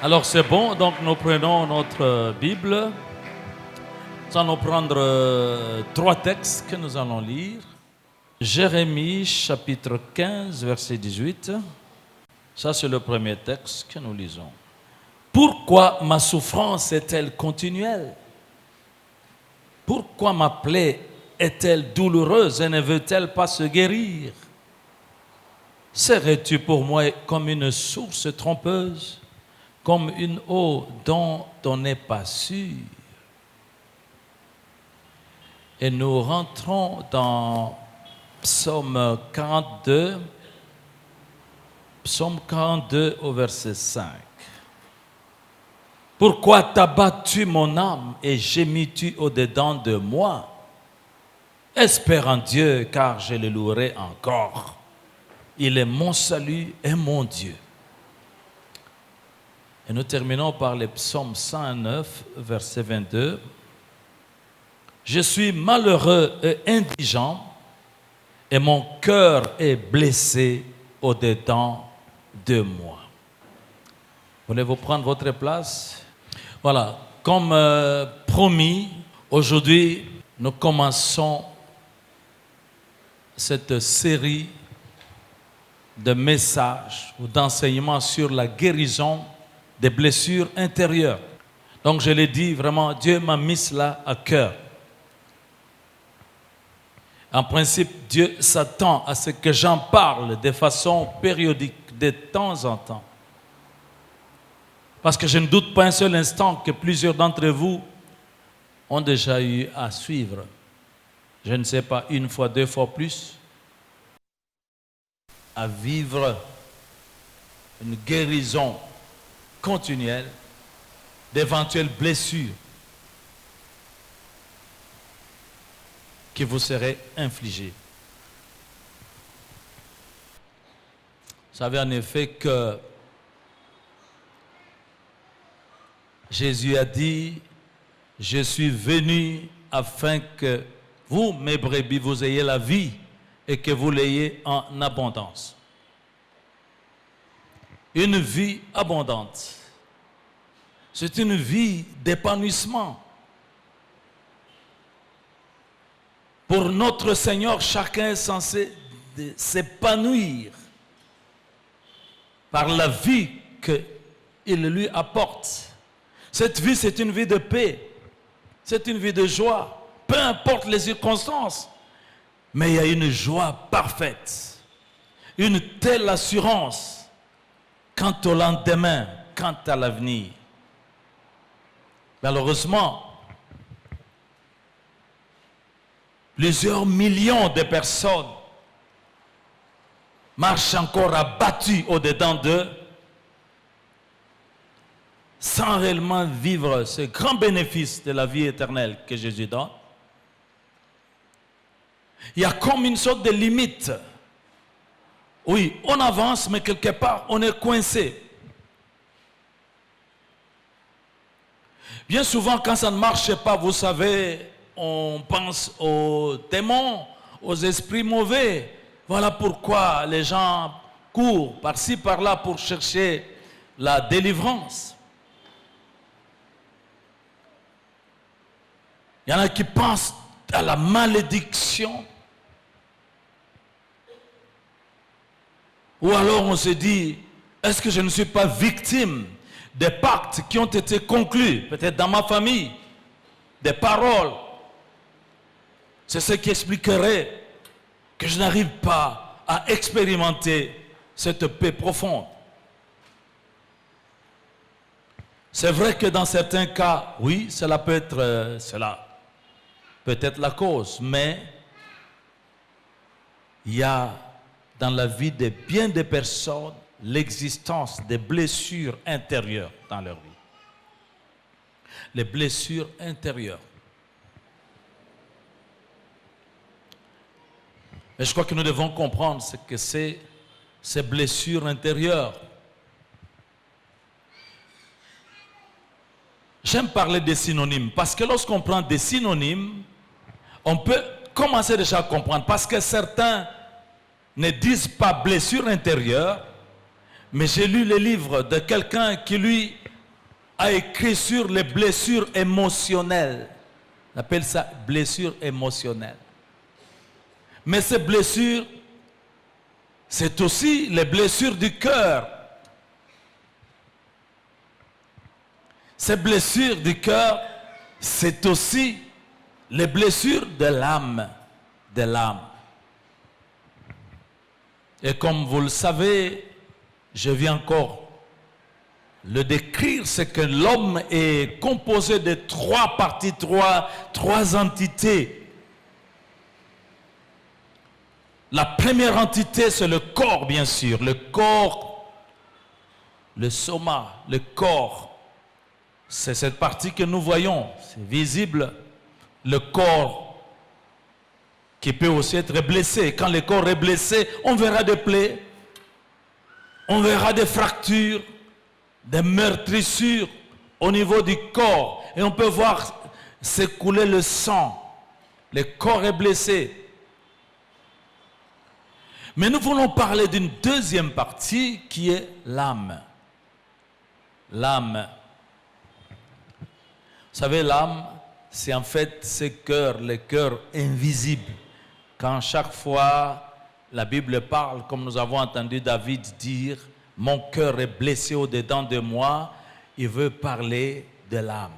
Alors c'est bon, donc nous prenons notre Bible. Nous allons prendre 3 textes que nous allons lire. Jérémie chapitre 15, verset 18. Ça c'est le premier texte que nous lisons. Pourquoi ma souffrance est-elle continuelle? Pourquoi ma plaie est-elle douloureuse et ne veut-elle pas se guérir? Serais-tu pour moi comme une source trompeuse, comme une eau dont on n'est pas sûr? Et nous rentrons dans Psaume 42 au verset 5. Pourquoi t'as battu mon âme et gémis-tu au-dedans de moi? Espère en Dieu, car je le louerai encore. Il est mon salut et mon Dieu. Et nous terminons par le psaume 109, verset 22. Je suis malheureux et indigent, et mon cœur est blessé au-dedans de moi. Voulez-vous prendre votre place? Voilà, comme promis, aujourd'hui, nous commençons cette série de messages ou d'enseignements sur la guérison des blessures intérieures. Donc je l'ai dit, vraiment, Dieu m'a mis cela à cœur. En principe, Dieu s'attend à ce que j'en parle de façon périodique, de temps en temps. Parce que je ne doute pas un seul instant que plusieurs d'entre vous ont déjà eu à suivre. Je ne sais pas, 1 fois, 2 fois plus, à vivre une guérison continuelle d'éventuelles blessures qui vous seraient infligées. Vous savez en effet que Jésus a dit, je suis venu afin que vous, mes brebis, vous ayez la vie et que vous l'ayez en abondance. Une vie abondante. C'est une vie d'épanouissement. Pour notre Seigneur, chacun est censé s'épanouir par la vie qu'il lui apporte. Cette vie, c'est une vie de paix. C'est une vie de joie. Peu importe les circonstances. Mais il y a une joie parfaite. Une telle assurance quant au lendemain, quant à l'avenir. Malheureusement, plusieurs millions de personnes marchent encore abattues au-dedans d'eux sans réellement vivre ce grand bénéfice de la vie éternelle que Jésus donne. Il y a comme une sorte de limite. Oui, on avance, mais quelque part, on est coincé. Bien souvent, quand ça ne marche pas, vous savez, on pense aux démons, aux esprits mauvais. Voilà pourquoi les gens courent par-ci, par-là pour chercher la délivrance. Il y en a qui pensent à la malédiction. Ou alors on se dit, est-ce que je ne suis pas victime des pactes qui ont été conclus, peut-être dans ma famille, des paroles? C'est ce qui expliquerait que je n'arrive pas à expérimenter cette paix profonde. C'est vrai que dans certains cas, oui, cela peut être peut-être la cause, mais il y a dans la vie de bien des personnes l'existence des blessures intérieures dans leur vie. Les blessures intérieures. Mais je crois que nous devons comprendre ce que c'est ces blessures intérieures. J'aime parler des synonymes parce que lorsqu'on prend des synonymes, on peut commencer déjà à comprendre. Parce que certains ne disent pas blessure intérieure, mais j'ai lu le livre de quelqu'un qui lui a écrit sur les blessures émotionnelles. On appelle ça blessures émotionnelles. Mais ces blessures, c'est aussi les blessures du cœur. Ces blessures du cœur, c'est aussi les blessures de l'âme. De l'âme. Et comme vous le savez, je viens encore le décrire, c'est que l'homme est composé de trois parties, trois entités. La première entité, c'est le corps, bien sûr. Le corps, le soma, le corps. C'est cette partie que nous voyons, c'est visible. Le corps qui peut aussi être blessé. Quand le corps est blessé, on verra des plaies, on verra des fractures, des meurtrissures au niveau du corps. Et on peut voir s'écouler le sang. Le corps est blessé. Mais nous voulons parler d'une deuxième partie qui est l'âme. L'âme. Vous savez, l'âme, c'est en fait ce cœur, le cœur invisible. Quand chaque fois la Bible parle, comme nous avons entendu David dire, « Mon cœur est blessé au-dedans de moi », il veut parler de l'âme.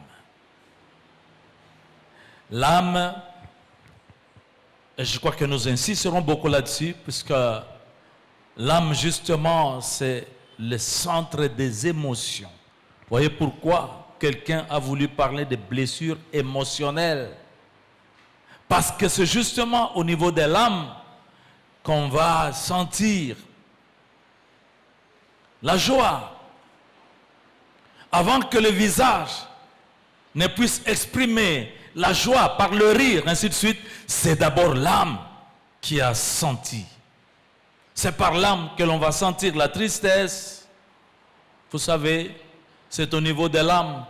L'âme, je crois que nous insisterons beaucoup là-dessus, puisque l'âme, justement, c'est le centre des émotions. Vous voyez pourquoi quelqu'un a voulu parler de blessures émotionnelles? Parce que c'est justement au niveau de l'âme qu'on va sentir la joie. Avant que le visage ne puisse exprimer la joie par le rire, ainsi de suite, c'est d'abord l'âme qui a senti. C'est par l'âme que l'on va sentir la tristesse. Vous savez, c'est au niveau de l'âme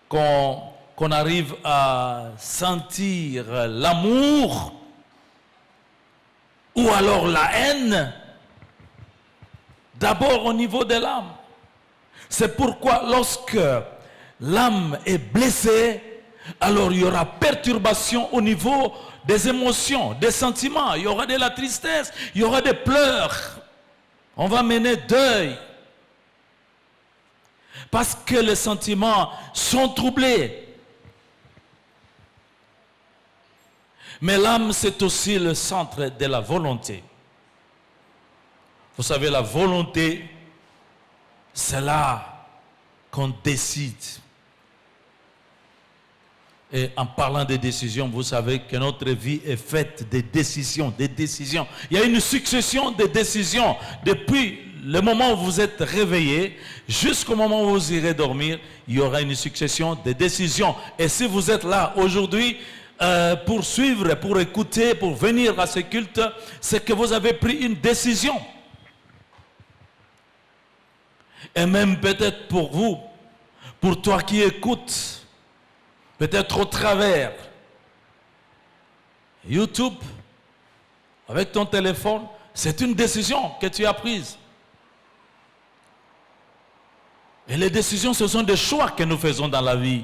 qu'on arrive à sentir l'amour ou alors la haine. D'abord au niveau de l'âme. C'est pourquoi lorsque l'âme est blessée, alors il y aura perturbation au niveau des émotions, des sentiments. Il y aura de la tristesse, il y aura des pleurs. On va mener deuil. Parce que les sentiments sont troublés. Mais l'âme, c'est aussi le centre de la volonté. Vous savez, la volonté, c'est là qu'on décide. Et en parlant des décisions, vous savez que notre vie est faite de décisions, des décisions. Il y a une succession de décisions depuis le moment où vous êtes réveillé jusqu'au moment où vous irez dormir. Il y aura une succession de décisions. Et si vous êtes là aujourd'hui pour suivre, pour écouter, pour venir à ce culte, c'est que vous avez pris une décision. Et même peut-être pour vous, pour toi qui écoutes, peut-être au travers YouTube, avec ton téléphone, c'est une décision que tu as prise. Et les décisions, ce sont des choix que nous faisons dans la vie.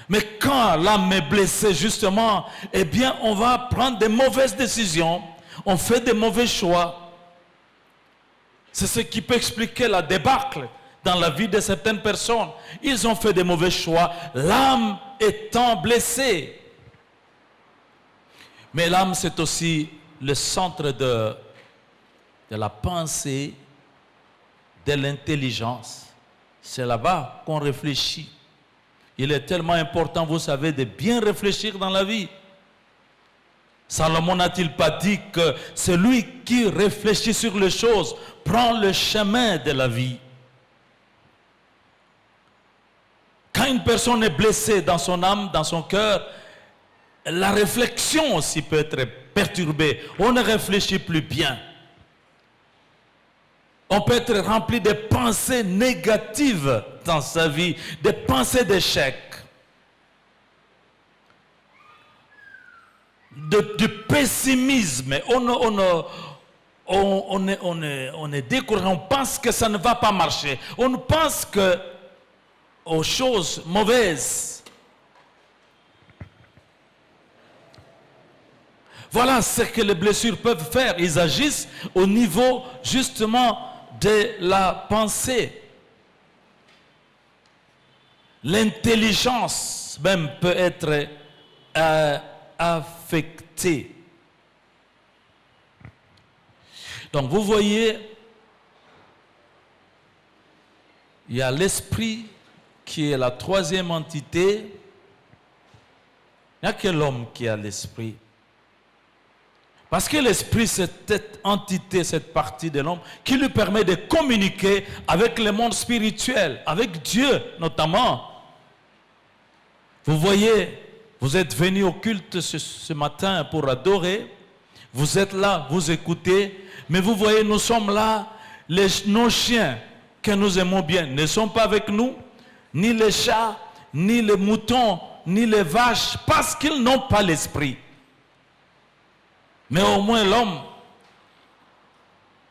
Mais quand l'âme est blessée, justement, eh bien, on va prendre des mauvaises décisions. On fait des mauvais choix. C'est ce qui peut expliquer la débâcle dans la vie de certaines personnes. Ils ont fait des mauvais choix, l'âme étant blessée. Mais l'âme, c'est aussi le centre de la pensée, de l'intelligence. C'est là-bas qu'on réfléchit. Il est tellement important, vous savez, de bien réfléchir dans la vie. Salomon n'a-t-il pas dit que celui qui réfléchit sur les choses prend le chemin de la vie? Quand une personne est blessée dans son âme, dans son cœur, la réflexion aussi peut être perturbée. On ne réfléchit plus bien. On peut être rempli de pensées négatives dans sa vie, des pensées d'échec, du pessimisme. On est découragé, on pense que ça ne va pas marcher. On pense que aux choses mauvaises. Voilà ce que les blessures peuvent faire. Ils agissent au niveau justement de la pensée. L'intelligence même peut être affectée. Donc vous voyez, il y a l'esprit qui est la troisième entité. Il n'y a que l'homme qui a l'esprit. Parce que l'esprit, c'est cette entité, cette partie de l'homme qui lui permet de communiquer avec le monde spirituel, avec Dieu notamment. Vous voyez, vous êtes venus au culte ce matin pour adorer. Vous êtes là, vous écoutez. Mais vous voyez, nous sommes là. Nos chiens que nous aimons bien ne sont pas avec nous. Ni les chats, ni les moutons, ni les vaches. Parce qu'ils n'ont pas l'esprit. Mais au moins l'homme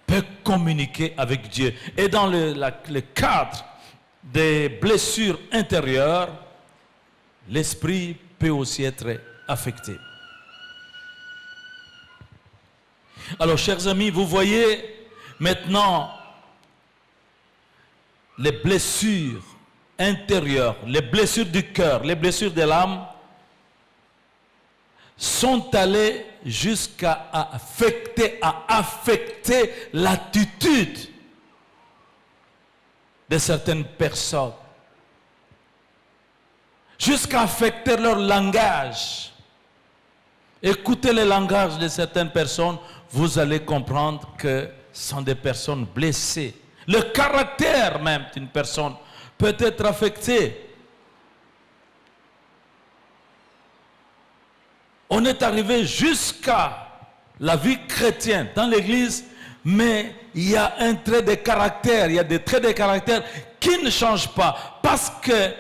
peut communiquer avec Dieu. Et dans le cadre des blessures intérieures, l'esprit peut aussi être affecté. Alors, chers amis, vous voyez maintenant les blessures intérieures, les blessures du cœur, les blessures de l'âme sont allées jusqu'à affecter l'attitude de certaines personnes, jusqu'à affecter leur langage. Écoutez le langage de certaines personnes, vous allez comprendre que ce sont des personnes blessées. Le caractère même d'une personne peut être affecté. On est arrivé jusqu'à la vie chrétienne dans l'église, mais il y a un trait de caractère, il y a des traits de caractère qui ne changent pas parce que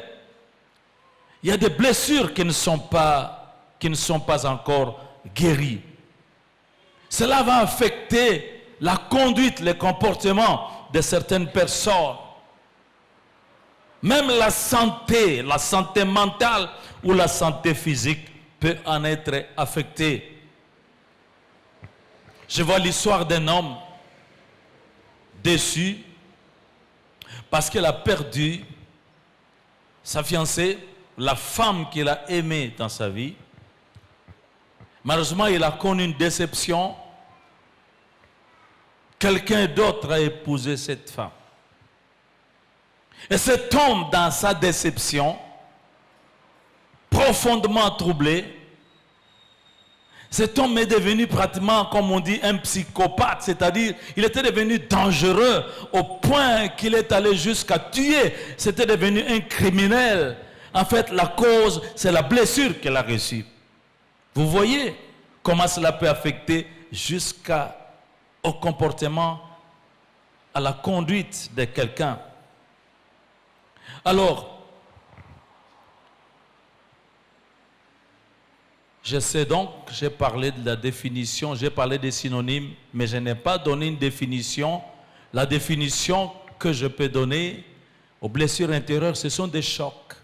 il y a des blessures qui ne sont pas encore guéries. Cela va affecter la conduite, les comportements de certaines personnes. Même la santé mentale ou la santé physique peut en être affectée. Je vois l'histoire d'un homme déçu parce qu'il a perdu sa fiancée, la femme qu'il a aimée dans sa vie. Malheureusement, il a connu une déception. Quelqu'un d'autre a épousé cette femme. Et cet homme, dans sa déception, profondément troublé, cet homme est devenu pratiquement, comme on dit, un psychopathe, c'est-à-dire il était devenu dangereux au point qu'il est allé jusqu'à tuer. C'était devenu un criminel. En fait, la cause, c'est la blessure qu'il a reçue. Vous voyez comment cela peut affecter jusqu'au comportement, à la conduite de quelqu'un. Alors, je sais donc, j'ai parlé de la définition, j'ai parlé des synonymes, mais je n'ai pas donné une définition. La définition que je peux donner aux blessures intérieures, ce sont des chocs.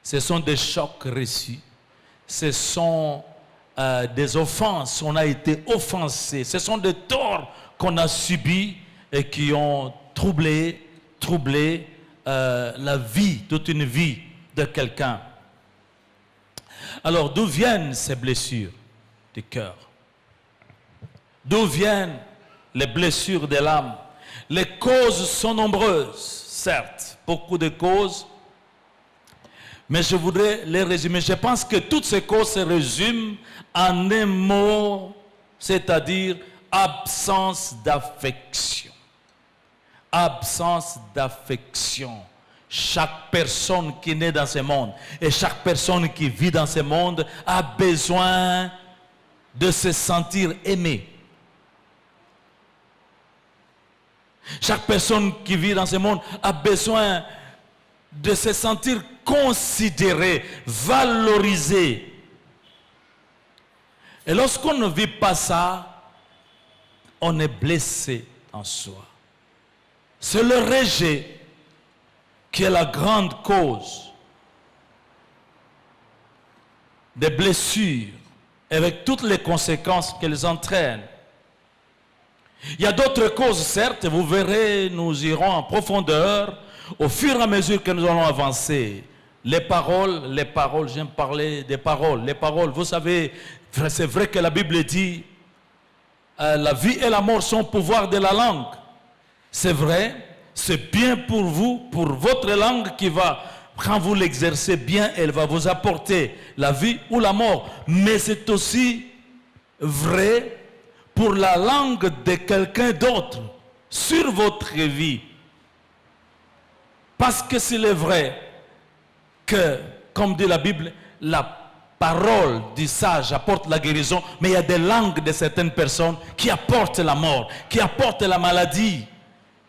Ce sont des chocs reçus. Ce sont des offenses. On a été offensé. Ce sont des torts qu'on a subis et qui ont troublé la vie, toute une vie de quelqu'un. Alors, d'où viennent ces blessures du cœur? D'où viennent les blessures de l'âme? Les causes sont nombreuses, certes, beaucoup de causes, mais je voudrais les résumer. Je pense que toutes ces causes se résument en un mot, c'est-à-dire absence d'affection. Absence d'affection. Chaque personne qui naît dans ce monde et chaque personne qui vit dans ce monde a besoin de se sentir aimé. Chaque personne qui vit dans ce monde a besoin de se sentir considéré, valorisé. Et lorsqu'on ne vit pas ça, on est blessé en soi. C'est le rejet. qui est la grande cause des blessures, avec toutes les conséquences qu'elles entraînent. Il y a d'autres causes, certes, vous verrez, nous irons en profondeur au fur et à mesure que nous allons avancer. Les paroles, j'aime parler des paroles. Les paroles, vous savez, c'est vrai que la Bible dit la vie et la mort sont au pouvoir de la langue. C'est vrai, c'est bien pour vous, pour votre langue qui va, quand vous l'exercez bien, elle va vous apporter la vie ou la mort. Mais c'est aussi vrai pour la langue de quelqu'un d'autre sur votre vie. Parce que s'il est vrai que, comme dit la Bible, la parole du sage apporte la guérison, mais il y a des langues de certaines personnes qui apportent la mort, qui apportent la maladie.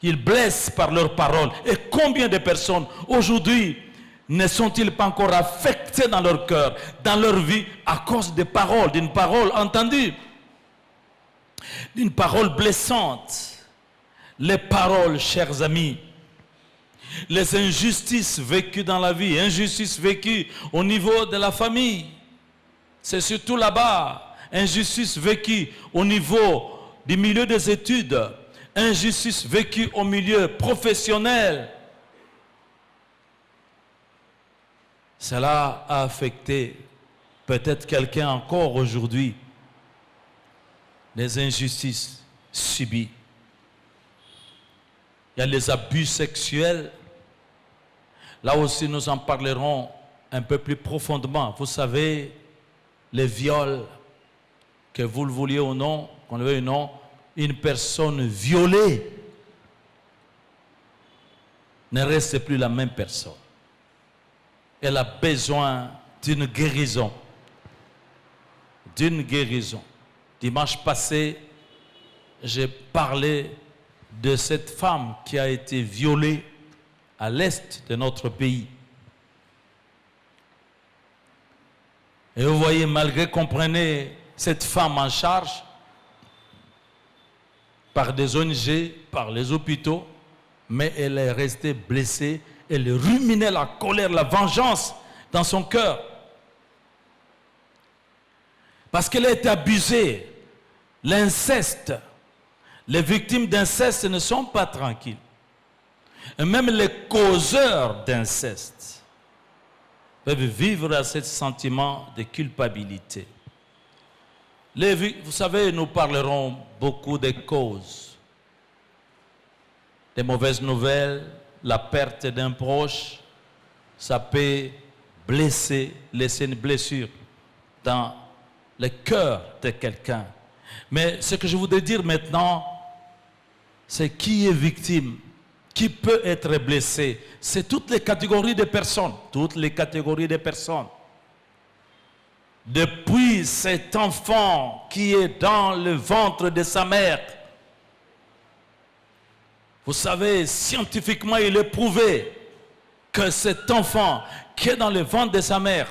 Ils blessent par leurs paroles. Et combien de personnes aujourd'hui ne sont-ils pas encore affectés dans leur cœur, dans leur vie, à cause des paroles, d'une parole entendue, d'une parole blessante. Les paroles, chers amis, les injustices vécues dans la vie, injustices vécues au niveau de la famille, c'est surtout là-bas, injustices vécues au niveau du milieu des études, injustices vécues au milieu professionnel. Cela a affecté peut-être quelqu'un encore aujourd'hui. Les injustices subies. Il y a les abus sexuels. Là aussi, nous en parlerons un peu plus profondément. Vous savez, les viols, que vous le vouliez ou non, qu'on le veuille ou non, une personne violée ne reste plus la même personne. Elle a besoin d'une guérison. D'une guérison. Dimanche passé, j'ai parlé de cette femme qui a été violée à l'est de notre pays. Et vous voyez, malgré qu'on prenait cette femme en charge par des ONG, par les hôpitaux, mais elle est restée blessée, elle ruminait la colère, la vengeance dans son cœur. Parce qu'elle a été abusée. L'inceste, les victimes d'inceste ne sont pas tranquilles. Et même les causeurs d'inceste peuvent vivre à ce sentiment de culpabilité. Vous savez, nous parlerons beaucoup des causes. Des mauvaises nouvelles, la perte d'un proche, ça peut blesser, laisser une blessure dans le cœur de quelqu'un. Mais ce que je voudrais dire maintenant, c'est qui est victime, qui peut être blessé. C'est toutes les catégories de personnes, toutes les catégories de personnes. Depuis cet enfant qui est dans le ventre de sa mère, vous savez, scientifiquement, il est prouvé que cet enfant qui est dans le ventre de sa mère,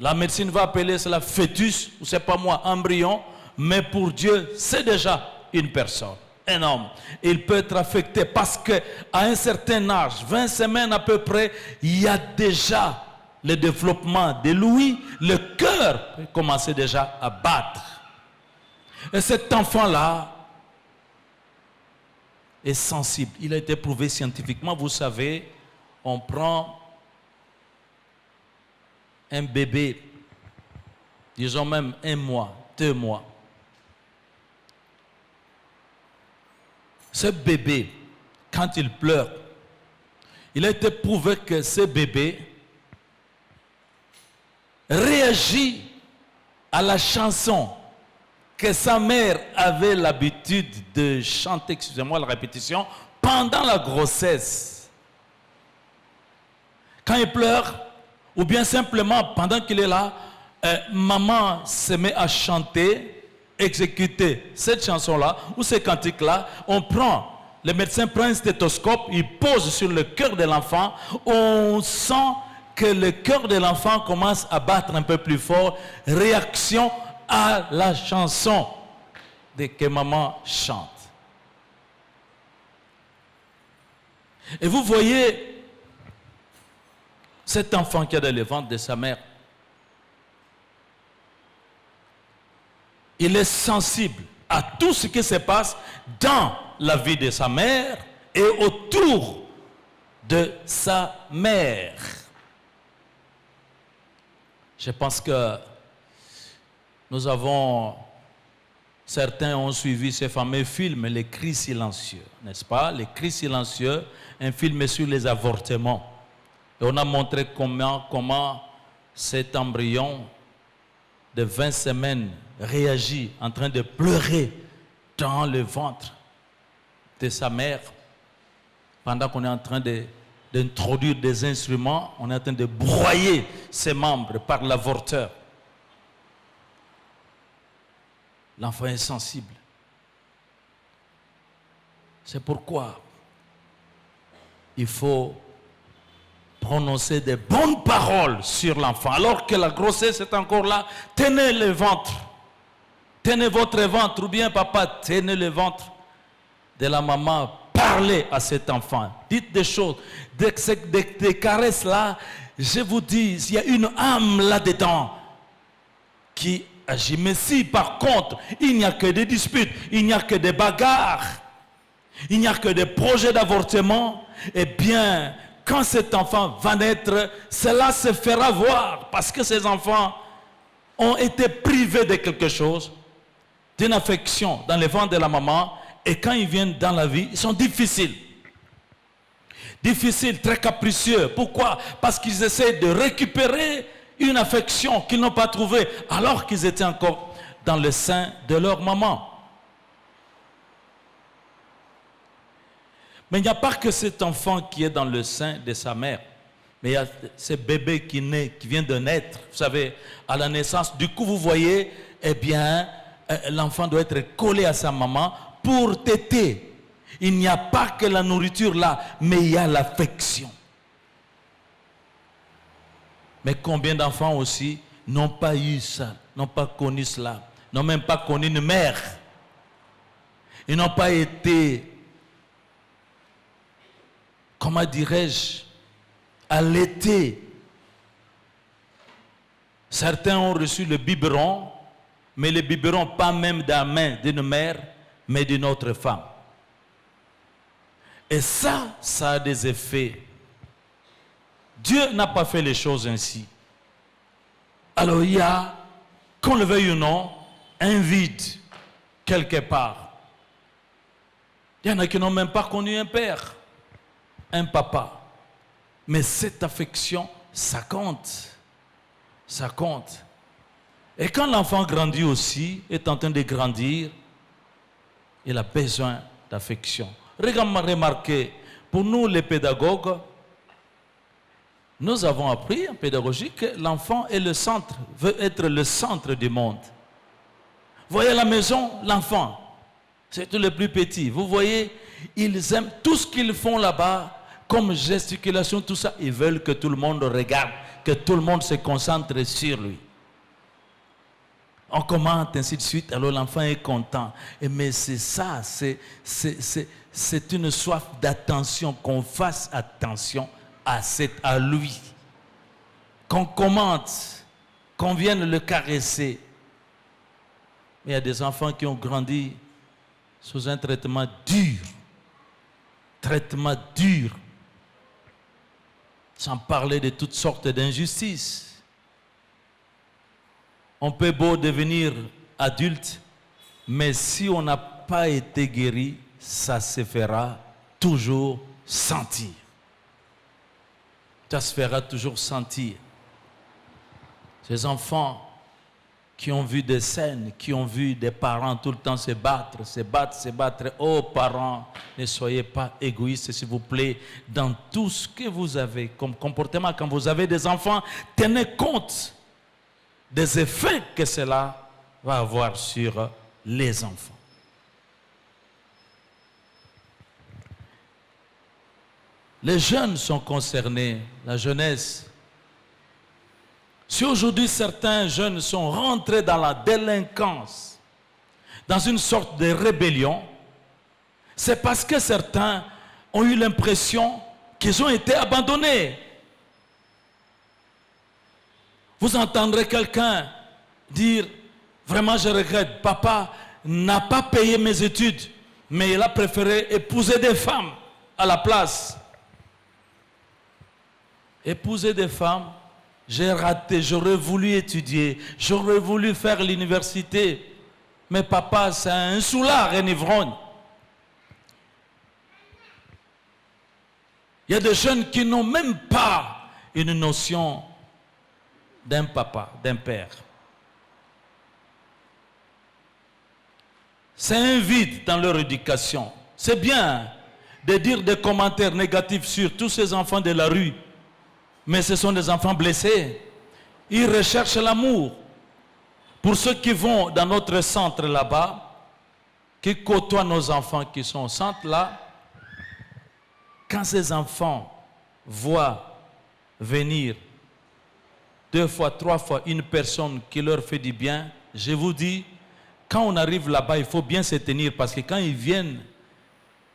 la médecine va appeler cela fœtus, ou c'est pas moi, embryon, mais pour Dieu, c'est déjà une personne, un homme. Il peut être affecté parce qu'à un certain âge, 20 semaines à peu près, il y a déjà le développement de l'ouïe, le cœur peut commencer déjà à battre. Et cet enfant-là est sensible. Il a été prouvé scientifiquement. Vous savez, on prend un bébé, disons même 1 mois, 2 mois. Ce bébé, quand il pleure, il a été prouvé que ce bébé réagit à la chanson que sa mère avait l'habitude de chanter, excusez-moi la répétition, pendant la grossesse. Quand il pleure, ou bien simplement pendant qu'il est là, maman se met à chanter, exécuter cette chanson-là, ou ces cantiques-là, le médecin prend un stéthoscope, il pose sur le cœur de l'enfant, on sent que le cœur de l'enfant commence à battre un peu plus fort, réaction à la chanson que maman chante. Et vous voyez, cet enfant qui est dans le ventre de sa mère, il est sensible à tout ce qui se passe dans la vie de sa mère et autour de sa mère. Je pense que certains ont suivi ce fameux film, Les Cris silencieux, n'est-ce pas? Les Cris silencieux, un film sur les avortements. Et on a montré comment cet embryon de 20 semaines réagit en train de pleurer dans le ventre de sa mère pendant qu'on est en train d'introduire des instruments, on est en train de broyer ses membres par l'avorteur. L'enfant est sensible. C'est pourquoi il faut prononcer des bonnes paroles sur l'enfant. Alors que la grossesse est encore là, tenez le ventre. Tenez votre ventre, ou bien papa, tenez le ventre de la maman. Parlez à cet enfant. Dites des choses, des caresses là. Je vous dis, il y a une âme là-dedans qui agit. Mais si par contre, il n'y a que des disputes, il n'y a que des bagarres, il n'y a que des projets d'avortement, eh bien, quand cet enfant va naître, cela se fera voir. Parce que ces enfants ont été privés de quelque chose, d'une affection dans le ventre de la maman. Et quand ils viennent dans la vie, ils sont difficiles. Difficiles, très capricieux. Pourquoi? Parce qu'ils essaient de récupérer une affection qu'ils n'ont pas trouvée alors qu'ils étaient encore dans le sein de leur maman. Mais il n'y a pas que cet enfant qui est dans le sein de sa mère. Mais il y a ce bébé qui naît, qui vient de naître. Vous savez, à la naissance. Du coup, vous voyez, eh bien, l'enfant doit être collé à sa maman pour téter. Il n'y a pas que la nourriture là, mais il y a l'affection. Mais combien d'enfants aussi n'ont pas eu ça, n'ont pas connu cela, n'ont même pas connu une mère. Ils n'ont pas été, comment dirais-je, allaités. Certains ont reçu le biberon, mais le biberon pas même de la main d'une mère, mais d'une autre femme. Et ça a des effets. Dieu n'a pas fait les choses ainsi. Alors il y a, qu'on le veuille ou non, un vide quelque part. Il y en a qui n'ont même pas connu un père, un papa. Mais cette affection, ça compte. Ça compte. Et quand l'enfant grandit aussi, est en train de grandir, il a besoin d'affection. Remarquez, pour nous les pédagogues, nous avons appris en pédagogie que l'enfant est le centre, veut être le centre du monde. Vous voyez la maison, l'enfant, c'est tout le plus petit. Vous voyez, ils aiment tout ce qu'ils font là-bas, comme gesticulation, tout ça. Ils veulent que tout le monde regarde, que tout le monde se concentre sur lui. On commente, ainsi de suite, alors l'enfant est content. Mais c'est ça, c'est une soif d'attention, qu'on fasse attention à lui. Qu'on commente, qu'on vienne le caresser. Mais il y a des enfants qui ont grandi sous un traitement dur. Traitement dur. Sans parler de toutes sortes d'injustices. On peut beau devenir adulte, mais si on n'a pas été guéri, ça se fera toujours sentir. Ça se fera toujours sentir. Ces enfants qui ont vu des scènes, qui ont vu des parents tout le temps se battre. Oh parents, ne soyez pas égoïstes s'il vous plaît dans tout ce que vous avez comme comportement. Quand vous avez des enfants, tenez compte des effets que cela va avoir sur les enfants. Les jeunes sont concernés, la jeunesse. Si aujourd'hui certains jeunes sont rentrés dans la délinquance, dans une sorte de rébellion, c'est parce que certains ont eu l'impression qu'ils ont été abandonnés. Vous entendrez quelqu'un dire, vraiment je regrette, papa n'a pas payé mes études, mais il a préféré épouser des femmes à la place. Épouser des femmes, j'ai raté, j'aurais voulu étudier, j'aurais voulu faire l'université, mais papa c'est un soulard, un ivrogne. Il y a des jeunes qui n'ont même pas une notion d'un papa, d'un père. C'est un vide dans leur éducation. C'est bien de dire des commentaires négatifs sur tous ces enfants de la rue, mais ce sont des enfants blessés. Ils recherchent l'amour. Pour ceux qui vont dans notre centre là-bas, qui côtoient nos enfants qui sont au centre là, quand ces enfants voient venir 2 fois, 3 fois une personne qui leur fait du bien, je vous dis, quand on arrive là-bas, il faut bien se tenir parce que quand ils viennent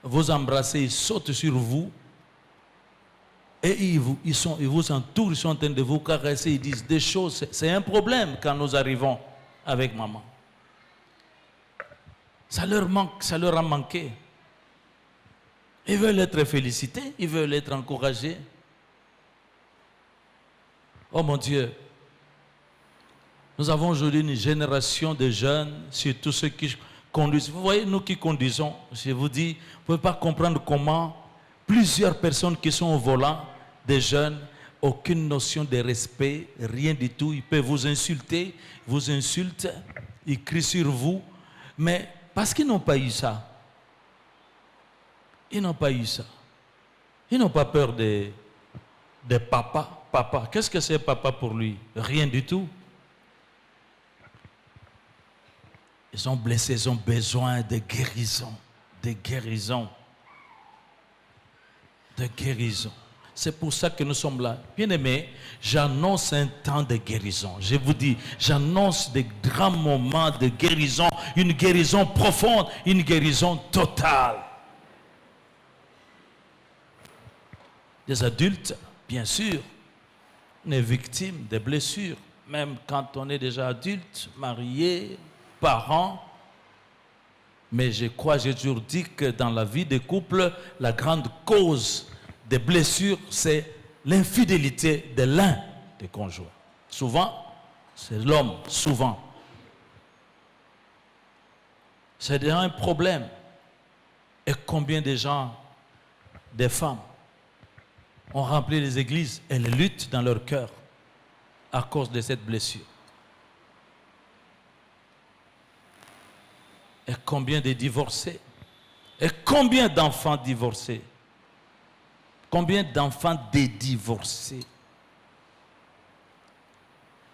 vous embrasser, ils sautent sur vous et ils vous entourent, ils sont en train de vous caresser, ils disent des choses. C'est un problème quand nous arrivons avec maman. Ça leur manque, ça leur a manqué. Ils veulent être félicités, ils veulent être encouragés. Oh mon Dieu, nous avons aujourd'hui une génération de jeunes, surtout ceux qui conduisent. Vous voyez, nous qui conduisons, je vous dis, vous ne pouvez pas comprendre comment plusieurs personnes qui sont au volant, des jeunes, aucune notion de respect, rien du tout. Ils peuvent vous insulter, vous insultent, ils crient sur vous, mais parce qu'ils n'ont pas eu ça. Ils n'ont pas eu ça. Ils n'ont pas peur de papa. Papa, qu'est-ce que c'est papa pour lui? Rien du tout. Ils sont blessés, ils ont besoin de guérison. De guérison. De guérison. C'est pour ça que nous sommes là. Bien-aimés, j'annonce un temps de guérison. Je vous dis, j'annonce des grands moments de guérison. Une guérison profonde, une guérison totale. Des adultes, bien sûr, on est victime de blessures. Même quand on est déjà adulte, marié, parent. Mais je crois, j'ai toujours dit que dans la vie des couples, la grande cause des blessures, c'est l'infidélité de l'un des conjoints. Souvent, c'est l'homme, souvent. C'est déjà un problème. Et combien de gens, des femmes, ont rempli les églises, elles luttent dans leur cœur à cause de cette blessure. Et combien de divorcés? Et combien d'enfants divorcés? Combien d'enfants dédivorcés?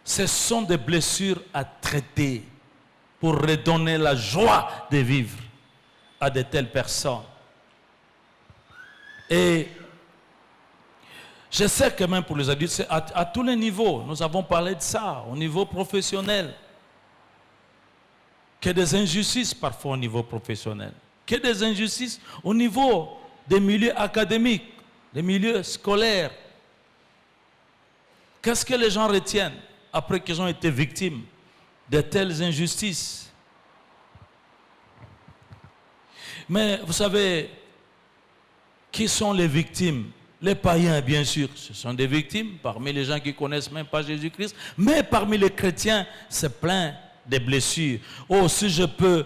Ce sont des blessures à traiter pour redonner la joie de vivre à de telles personnes. Et je sais que même pour les adultes, c'est à tous les niveaux. Nous avons parlé de ça, au niveau professionnel. Qu'il y ait des injustices parfois au niveau professionnel. Qu'il y ait des injustices au niveau des milieux académiques, des milieux scolaires. Qu'est-ce que les gens retiennent après qu'ils ont été victimes de telles injustices? Mais vous savez, qui sont les victimes? Les païens, bien sûr, ce sont des victimes, parmi les gens qui ne connaissent même pas Jésus-Christ, mais parmi les chrétiens, c'est plein de blessures. Oh, si je peux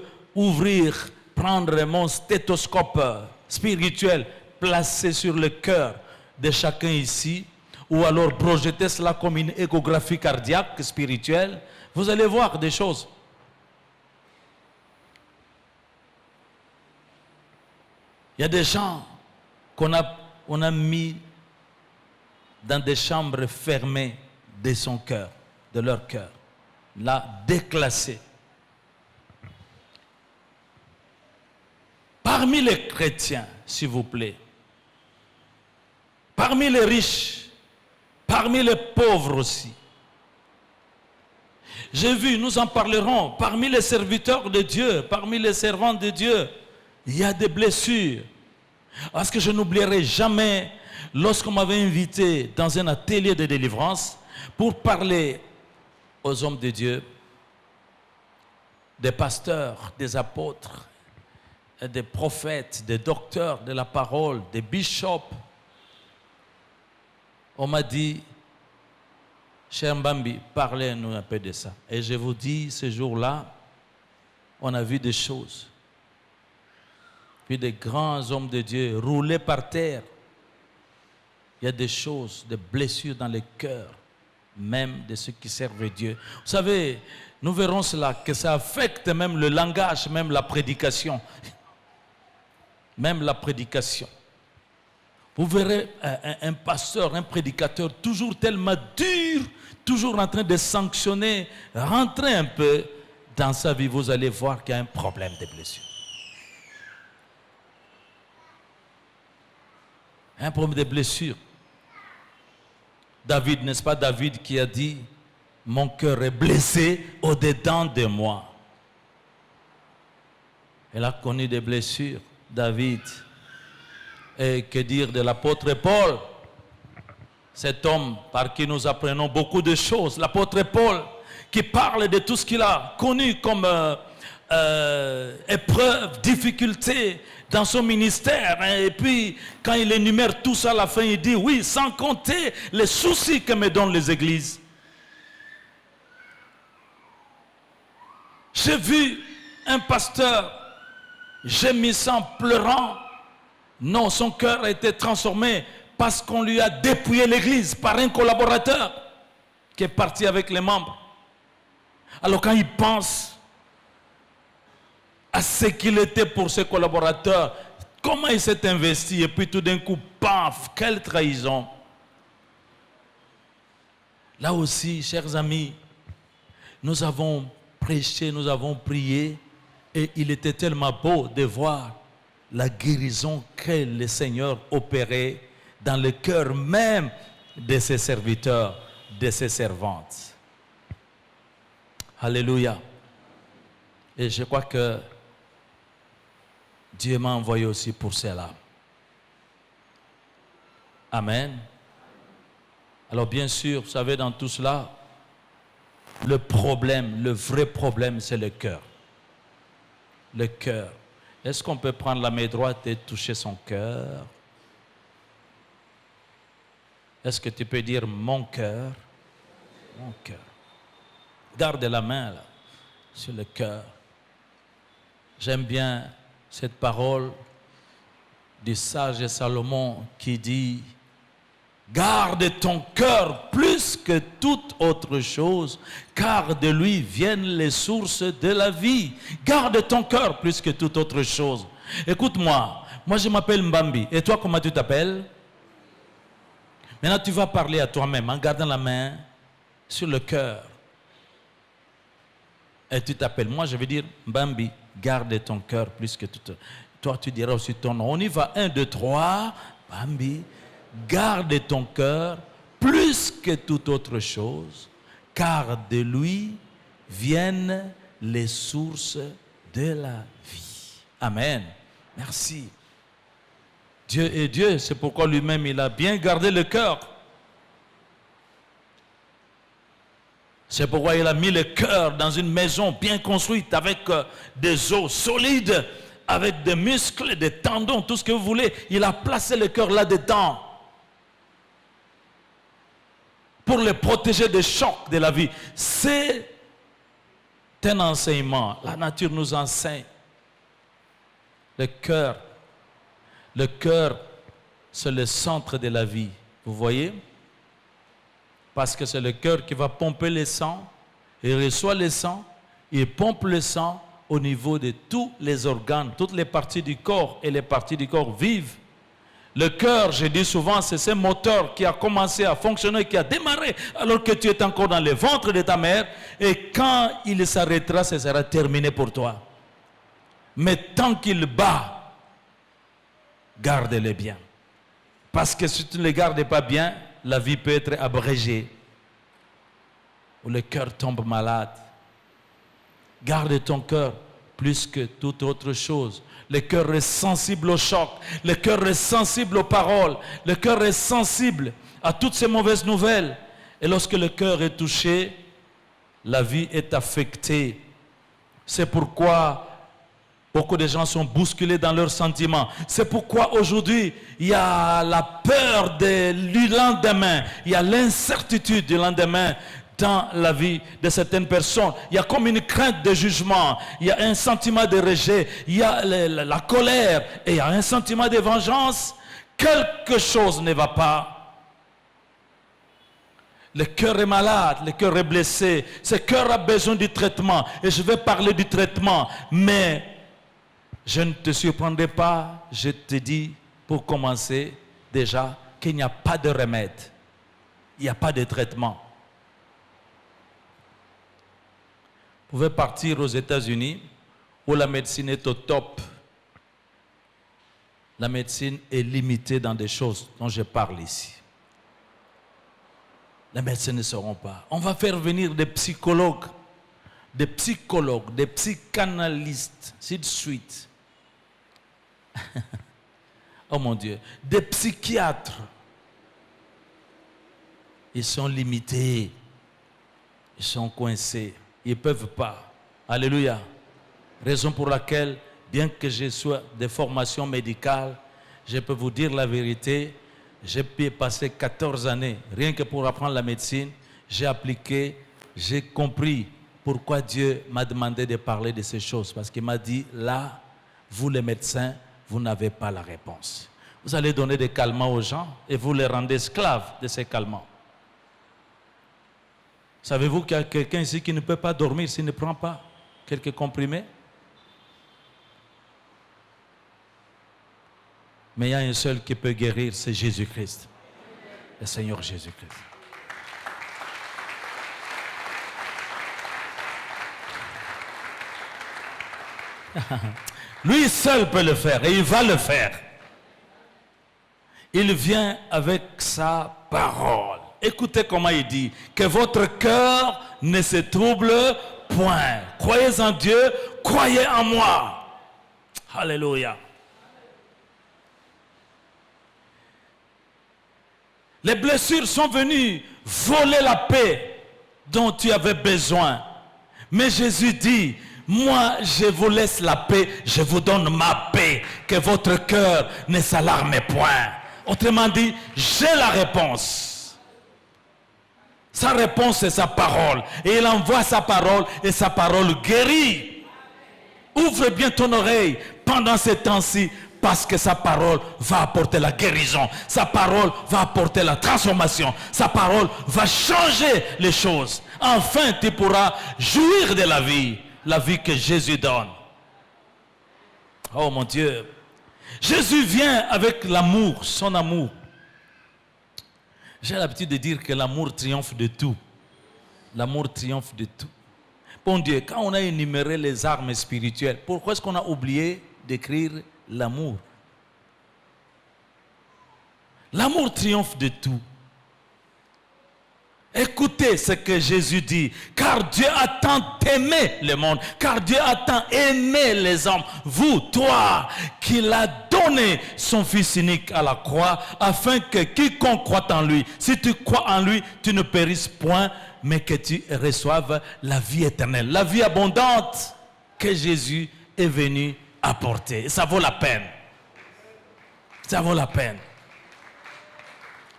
prendre mon stéthoscope spirituel, placer sur le cœur de chacun ici, ou alors projeter cela comme une échographie cardiaque spirituelle, vous allez voir des choses. Il y a des gens qu'on a mis dans des chambres fermées de son cœur, de leur cœur, là, déclassés. Parmi les chrétiens, s'il vous plaît, parmi les riches, parmi les pauvres aussi. J'ai vu, nous en parlerons, parmi les serviteurs de Dieu, parmi les servants de Dieu, il y a des blessures. Parce que je n'oublierai jamais, lorsqu'on m'avait invité dans un atelier de délivrance pour parler aux hommes de Dieu, des pasteurs, des apôtres, des prophètes, des docteurs de la parole, des bishops. On m'a dit, cher Mbambi, parlez-nous un peu de ça. Et je vous dis, ce jour-là, on a vu des choses. Puis des grands hommes de Dieu roulés par terre. Il y a des choses, des blessures dans les cœurs, même de ceux qui servent Dieu. Vous savez, nous verrons cela, que ça affecte même le langage, même la prédication. Même la prédication. Vous verrez un pasteur, un prédicateur, toujours tellement dur, toujours en train de sanctionner. Rentrez un peu dans sa vie, vous allez voir qu'il y a un problème de blessure. Un problème de blessure. David, n'est-ce pas David qui a dit, mon cœur est blessé au-dedans de moi. Il a connu des blessures, David. Et que dire de l'apôtre Paul, cet homme par qui nous apprenons beaucoup de choses, l'apôtre Paul, qui parle de tout ce qu'il a connu comme épreuve, difficulté dans son ministère. Et puis, quand il énumère tout ça à la fin, il dit, oui, sans compter les soucis que me donnent les églises. J'ai vu un pasteur gémissant, pleurant. Non, son cœur a été transformé parce qu'on lui a dépouillé l'église par un collaborateur qui est parti avec les membres. Alors quand il pense à ce qu'il était pour ses collaborateurs, comment il s'est investi et puis tout d'un coup, paf, quelle trahison. Là aussi, chers amis, nous avons prêché, nous avons prié et il était tellement beau de voir la guérison que le Seigneur opérait dans le cœur même de ses serviteurs, de ses servantes. Alléluia. Et je crois que Dieu m'a envoyé aussi pour cela. Amen. Alors bien sûr, vous savez, dans tout cela, le problème, le vrai problème, c'est le cœur. Le cœur. Est-ce qu'on peut prendre la main droite et toucher son cœur? Est-ce que tu peux dire mon cœur? Mon cœur. Garde la main là, sur le cœur. J'aime bien cette parole du sage Salomon qui dit: garde ton cœur plus que toute autre chose, car de lui viennent les sources de la vie. Garde ton cœur plus que toute autre chose. Écoute-moi, moi je m'appelle Mbambi. Et toi, comment tu t'appelles? Maintenant, tu vas parler à toi-même en gardant la main sur le cœur. Et tu t'appelles. Moi, je vais dire Mbambi, garde ton cœur plus que tout. Toi, tu diras aussi ton nom. On y va. 1, 2, 3. Mbambi. Garde ton cœur plus que toute autre chose, car de lui viennent les sources de la vie. Amen. Merci. Dieu est Dieu, c'est pourquoi lui-même il a bien gardé le cœur. C'est pourquoi il a mis le cœur dans une maison bien construite avec des os solides, avec des muscles, des tendons, tout ce que vous voulez. Il a placé le cœur là-dedans pour le protéger des chocs de la vie. C'est un enseignement. La nature nous enseigne. Le cœur, c'est le centre de la vie. Vous voyez? Parce que c'est le cœur qui va pomper le sang. Il reçoit le sang. Il pompe le sang au niveau de tous les organes, toutes les parties du corps. Et les parties du corps vivent. Le cœur, je dis souvent, c'est ce moteur qui a commencé à fonctionner, qui a démarré alors que tu es encore dans le ventre de ta mère. Et quand il s'arrêtera, ce sera terminé pour toi. Mais tant qu'il bat, garde-le bien. Parce que si tu ne le gardes pas bien, la vie peut être abrégée. Ou le cœur tombe malade. Garde ton cœur plus que toute autre chose. Le cœur est sensible au choc. Le cœur est sensible aux paroles. Le cœur est sensible à toutes ces mauvaises nouvelles. Et lorsque le cœur est touché, la vie est affectée. C'est pourquoi beaucoup de gens sont bousculés dans leurs sentiments. C'est pourquoi aujourd'hui, il y a la peur du lendemain. Il y a l'incertitude du lendemain dans la vie de certaines personnes. Il y a comme une crainte de jugement. Il y a un sentiment de rejet. Il y a la colère. Et il y a un sentiment de vengeance. Quelque chose ne va pas. Le cœur est malade, le cœur est blessé. Ce cœur a besoin du traitement. Et je vais parler du traitement. Mais je ne te surprendrai pas. Je te dis, pour commencer, déjà, qu'il n'y a pas de remède. Il n'y a pas de traitement. Vous pouvez partir aux États-Unis où la médecine est au top. La médecine est limitée dans des choses dont je parle ici. Les médecins ne sauront pas. On va faire venir des psychologues, des psychanalystes, ainsi de suite. Oh mon Dieu. Des psychiatres. Ils sont limités. Ils sont coincés. Ils ne peuvent pas. Alléluia. Raison pour laquelle, bien que je sois de formation médicale, je peux vous dire la vérité. J'ai pu passer 14 années, rien que pour apprendre la médecine. J'ai appliqué, j'ai compris pourquoi Dieu m'a demandé de parler de ces choses. Parce qu'il m'a dit, là, vous les médecins, vous n'avez pas la réponse. Vous allez donner des calmants aux gens et vous les rendez esclaves de ces calmants. Savez-vous qu'il y a quelqu'un ici qui ne peut pas dormir s'il ne prend pas quelques comprimés? Mais il y a un seul qui peut guérir, c'est Jésus-Christ. Le Seigneur Jésus-Christ. Lui seul peut le faire et il va le faire. Il vient avec sa parole. Écoutez comment il dit, que votre cœur ne se trouble point. Croyez en Dieu, croyez en moi. Alléluia. Les blessures sont venues voler la paix dont tu avais besoin. Mais Jésus dit, moi je vous laisse la paix, je vous donne ma paix, que votre cœur ne s'alarme point. Autrement dit, j'ai la réponse. Sa réponse c'est sa parole. Et il envoie sa parole et sa parole guérit. Ouvre bien ton oreille pendant ces temps-ci. Parce que sa parole va apporter la guérison. Sa parole va apporter la transformation. Sa parole va changer les choses. Enfin, tu pourras jouir de la vie que Jésus donne. Oh mon Dieu. Jésus vient avec l'amour, son amour. J'ai l'habitude de dire que l'amour triomphe de tout. L'amour triomphe de tout. Bon Dieu, quand on a énuméré les armes spirituelles, pourquoi est-ce qu'on a oublié d'écrire l'amour? L'amour triomphe de tout. Écoutez ce que Jésus dit. Car Dieu a tant aimé le monde. Car Dieu a tant aimé les hommes. Vous, toi, qu'il a donné son Fils unique à la croix, afin que quiconque croit en lui, si tu crois en lui, tu ne périsses point, mais que tu reçoives la vie éternelle. La vie abondante que Jésus est venu apporter. Ça vaut la peine. Ça vaut la peine.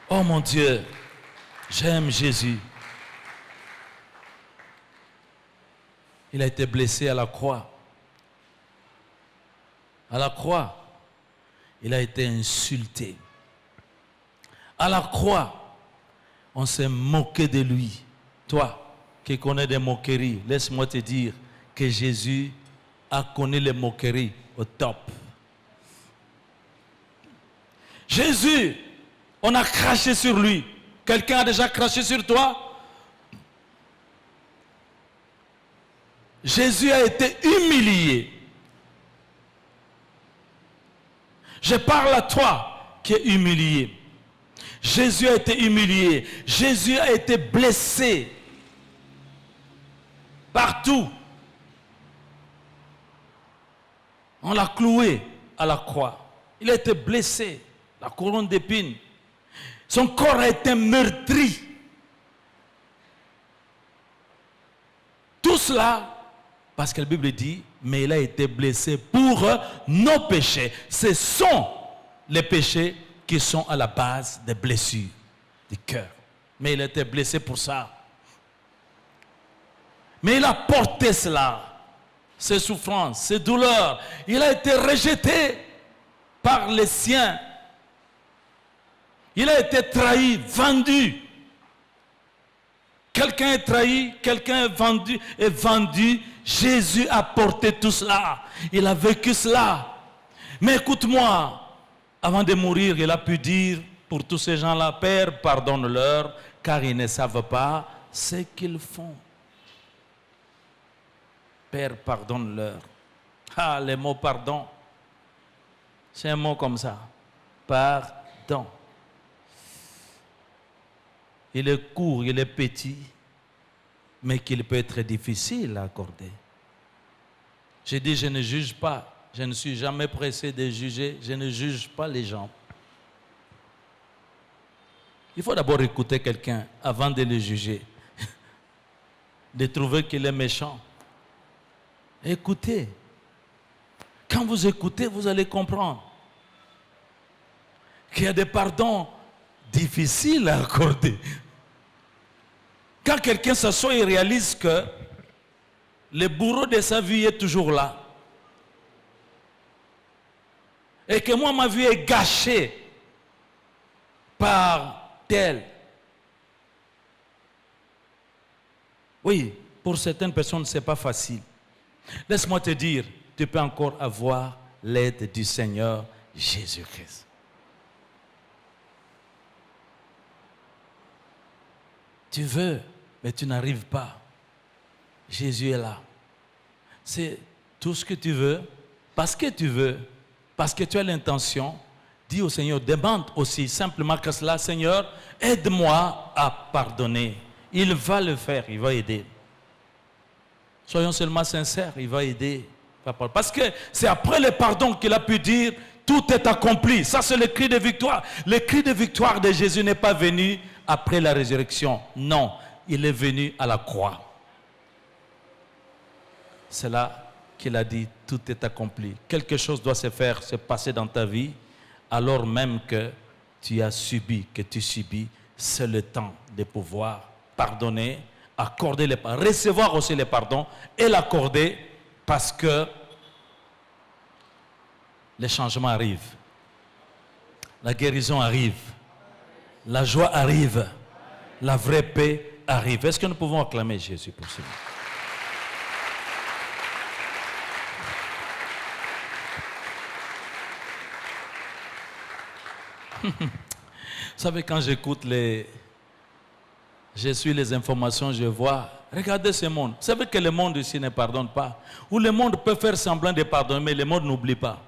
Oh mon Dieu, j'aime Jésus. Il a été blessé à la croix. À la croix, il a été insulté. À la croix, on s'est moqué de lui. Toi, qui connais des moqueries, laisse-moi te dire que Jésus a connu les moqueries au top. Jésus, on a craché sur lui. Quelqu'un a déjà craché sur toi? Jésus a été humilié. Je parle à toi qui es humilié. Jésus a été humilié. Jésus a été blessé. Partout. On l'a cloué à la croix. Il a été blessé. La couronne d'épines. Son corps a été meurtri. cela, parce que la Bible dit, mais il a été blessé pour nos péchés. Ce sont les péchés qui sont à la base des blessures du cœur. Mais il a été blessé pour ça. Mais il a porté cela, ses souffrances, ses douleurs. Il a été rejeté par les siens. Il a été trahi, vendu. Quelqu'un est trahi, quelqu'un est vendu. Jésus a porté tout cela. Il a vécu cela. Mais écoute-moi, avant de mourir, il a pu dire pour tous ces gens-là, Père, pardonne-leur, car ils ne savent pas ce qu'ils font. Père, pardonne-leur. Ah, le mot pardon, c'est un mot comme ça. Pardon. Il est court, il est petit, mais qu'il peut être difficile à accorder. J'ai dit, je ne juge pas. Je ne suis jamais pressé de juger. Je ne juge pas les gens. Il faut d'abord écouter quelqu'un avant de le juger. De trouver qu'il est méchant. Écoutez. Quand vous écoutez, vous allez comprendre qu'il y a des pardons difficiles à accorder. Quand quelqu'un s'assoit et réalise que le bourreau de sa vie est toujours là, et que moi, ma vie est gâchée par tel. Oui, pour certaines personnes, ce n'est pas facile. Laisse-moi te dire, tu peux encore avoir l'aide du Seigneur Jésus-Christ. Tu veux, mais tu n'arrives pas. Jésus est là. C'est tout ce que tu veux, parce que tu veux, parce que tu as l'intention. Dis au Seigneur, demande aussi simplement que cela, Seigneur, aide-moi à pardonner. Il va le faire, il va aider. Soyons seulement sincères, il va aider. Parce que c'est après le pardon qu'il a pu dire, tout est accompli. Ça, c'est le cri de victoire. Le cri de victoire de Jésus n'est pas venu après la résurrection. Non, il est venu à la croix. C'est là qu'il a dit, tout est accompli. Quelque chose doit se faire, se passer dans ta vie, alors même que tu as subi, que tu subis. C'est le temps de pouvoir pardonner, accorder les pardons, recevoir aussi les pardons et l'accorder, parce que les changements arrivent. La guérison arrive. La joie arrive. La vraie paix arrive. Est-ce que nous pouvons acclamer Jésus pour cela? Vous savez, quand j'écoute je suis les informations, je vois, regardez ce monde. Vous savez que le monde ici ne pardonne pas. Ou le monde peut faire semblant de pardonner, mais le monde n'oublie pas.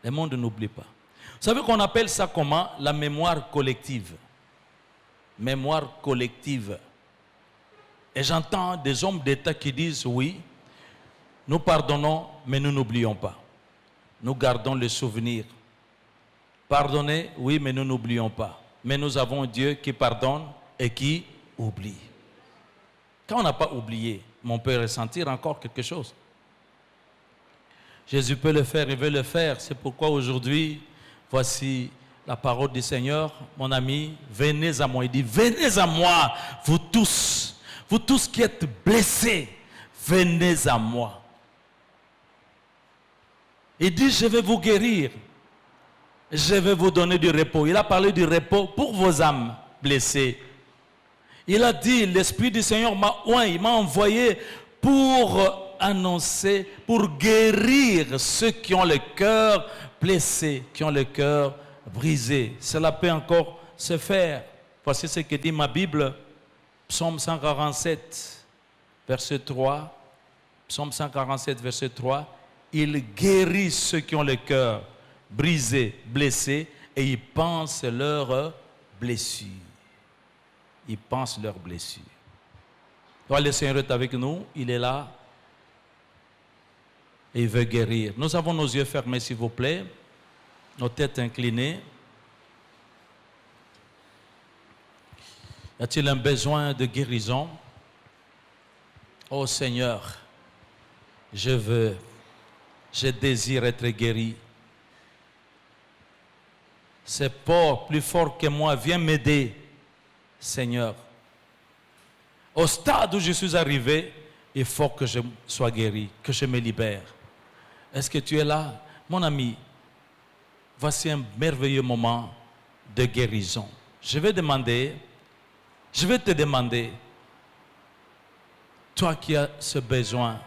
Le monde n'oublie pas. Vous savez qu'on appelle ça comment? La mémoire collective. Mémoire collective. Et j'entends des hommes d'État qui disent, oui, nous pardonnons, mais nous n'oublions pas. Nous gardons le souvenir. Pardonner, oui, mais nous n'oublions pas. Mais nous avons un Dieu qui pardonne et qui oublie. Quand on n'a pas oublié, on peut ressentir encore quelque chose. Jésus peut le faire, il veut le faire. C'est pourquoi aujourd'hui, voici la parole du Seigneur. Mon ami, venez à moi. Il dit, venez à moi, vous tous qui êtes blessés, venez à moi. Il dit, je vais vous guérir. Je vais vous donner du repos. Il a parlé du repos pour vos âmes blessées. Il a dit, l'Esprit du Seigneur m'a oint, il m'a envoyé pour annoncer, pour guérir ceux qui ont le cœur blessé, qui ont le cœur brisé. Cela peut encore se faire. Voici ce que dit ma Bible, Psaume 147, verset 3. Psaume 147, verset 3. Il guérit ceux qui ont le cœur brisé, blessé, et ils pensent leurs blessures. Ils pensent leurs blessures. Donc, le Seigneur est avec nous, il est là, et il veut guérir. Nous avons nos yeux fermés, s'il vous plaît, nos têtes inclinées. Y a-t-il un besoin de guérison? Oh Seigneur, je désire être guéri. C'est plus fort que moi, viens m'aider, Seigneur. Au stade où je suis arrivé, il faut que je sois guéri, que je me libère. Est-ce que tu es là? Mon ami, voici un merveilleux moment de guérison. Je vais te demander, toi qui as ce besoin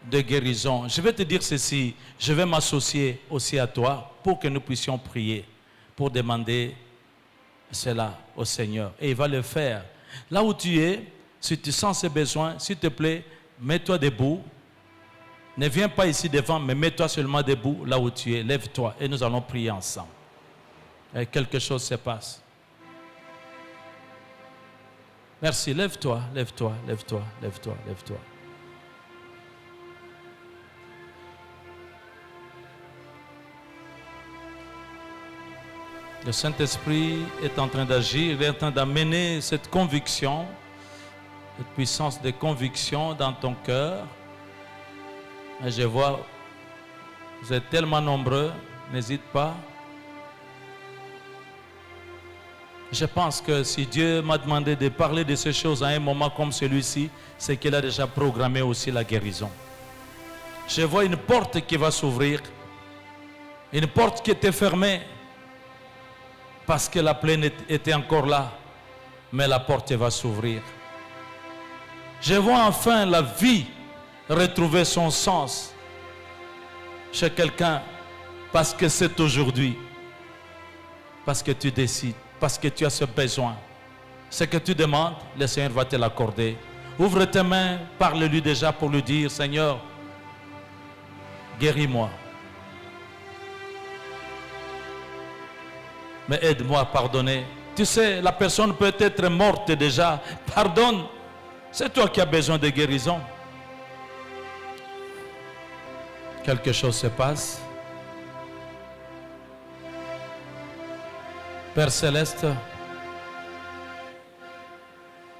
de guérison, je vais te dire ceci, je vais m'associer aussi à toi pour que nous puissions prier, pour demander cela au Seigneur. Et il va le faire. Là où tu es, si tu sens ce besoin, s'il te plaît, mets-toi debout. Ne viens pas ici devant, mais mets-toi seulement debout là où tu es. Lève-toi et nous allons prier ensemble. Et quelque chose se passe. Merci, lève-toi, lève-toi, lève-toi, lève-toi, lève-toi. Le Saint-Esprit est en train d'agir, il est en train d'amener cette conviction, cette puissance de conviction dans ton cœur. Et je vois, vous êtes tellement nombreux, n'hésite pas. Je pense que si Dieu m'a demandé de parler de ces choses à un moment comme celui-ci, c'est qu'il a déjà programmé aussi la guérison. Je vois une porte qui va s'ouvrir, une porte qui était fermée parce que la plaie était encore là, mais la porte va s'ouvrir. Je vois enfin la vie retrouver son sens chez quelqu'un parce que c'est aujourd'hui, parce que tu décides, parce que tu as ce besoin. Ce que tu demandes, le Seigneur va te l'accorder. Ouvre tes mains, parle-lui déjà pour lui dire, Seigneur, guéris-moi. Mais aide-moi à pardonner. Tu sais, la personne peut être morte déjà. Pardonne. C'est toi qui as besoin de guérison. Quelque chose se passe. Père Céleste,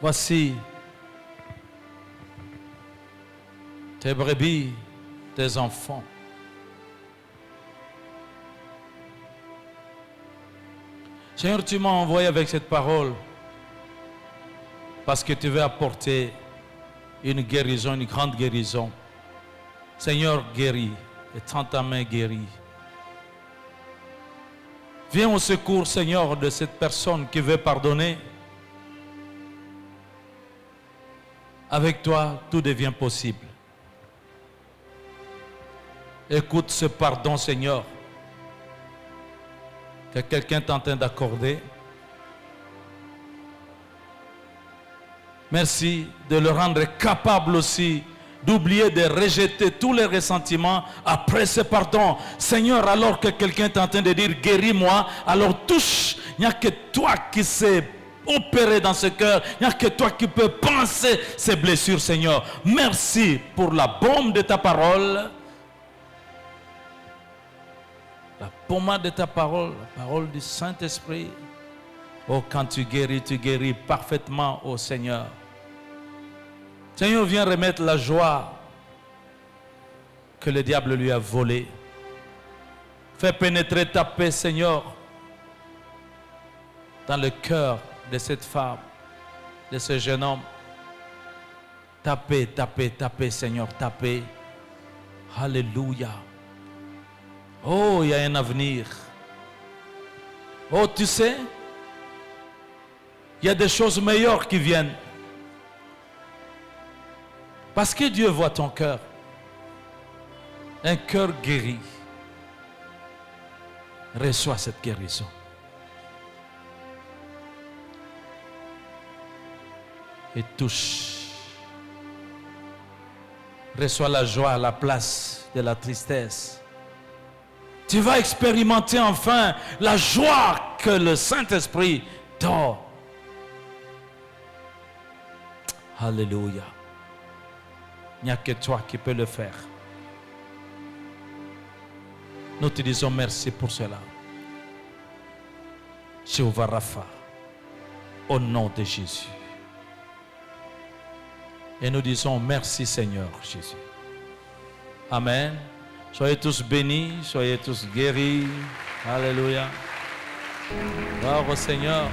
voici tes brebis, tes enfants. Seigneur, tu m'as envoyé avec cette parole parce que tu veux apporter une guérison, une grande guérison. Seigneur, guéris, et tends ta main guérie. Viens au secours, Seigneur, de cette personne qui veut pardonner. Avec toi, tout devient possible. Écoute ce pardon, Seigneur, que quelqu'un est en train d'accorder. Merci de le rendre capable aussi d'oublier, de rejeter tous les ressentiments après ce pardon. Seigneur, alors que quelqu'un est en train de dire guéris-moi, alors touche. Il n'y a que toi qui sais opérer dans ce cœur. Il n'y a que toi qui peux penser ces blessures, Seigneur. Merci pour la baume de ta parole. La pommade de ta parole, la parole du Saint-Esprit. Oh, quand tu guéris parfaitement, oh Seigneur. Seigneur, viens remettre la joie que le diable lui a volée. Fais pénétrer ta paix, Seigneur, dans le cœur de cette femme, de ce jeune homme. Ta paix, Seigneur, ta paix. Alléluia. Oh, il y a un avenir. Oh, tu sais, il y a des choses meilleures qui viennent. Parce que Dieu voit ton cœur. Un cœur guéri. Reçois cette guérison. Et touche. Reçois la joie à la place de la tristesse. Tu vas expérimenter enfin la joie que le Saint-Esprit donne. Alléluia. Il n'y a que toi qui peux le faire. Nous te disons merci pour cela. Jéhovah Rapha, au nom de Jésus. Et nous disons merci Seigneur Jésus. Amen. Soyez tous bénis, soyez tous guéris. Alléluia. Gloire au Seigneur.